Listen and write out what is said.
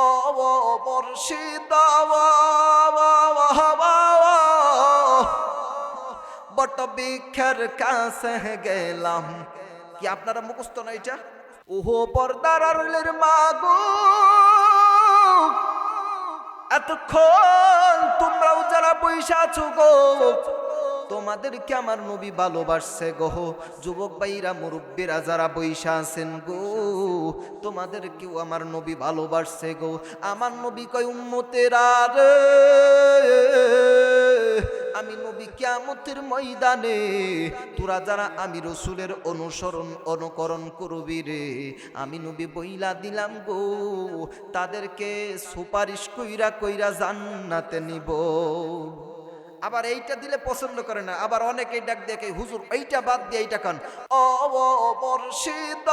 ও মুর্শিদ বট বৃক্ষের কাছে গেলাম। কি আপনারা মুখস্থ না এটা? ওহো পর্দার আড়ালের মাগো, এতক্ষণ তোমরাও যারা বইসা আছো গো, তোমাদেরকে আমার নবী ভালোবাসছে গো। যুবক ভাইরা মুরব্বীরা যারা বইসা আছেন গো, তোমাদেরকেও আমার নবী ভালোবাসছে গো। আমার নবী কয় উম্মতেরা রে, আমি নবী কিয়ামতের ময়দানে তোরা যারা আমি রসুলের অনুসরণ অনুকরণ করবি রে, আমি নবী বইলা দিলাম গো, তাদেরকে সুপারিশ কইরা কইরা জান্নাতে নিব। আবার এইটা দিলে পছন্দ করে না, আবার অনেকেই ডাক দেখে হুজুর এইটা বাদ দিয়ে এইটা কান। ও মুর্শিদ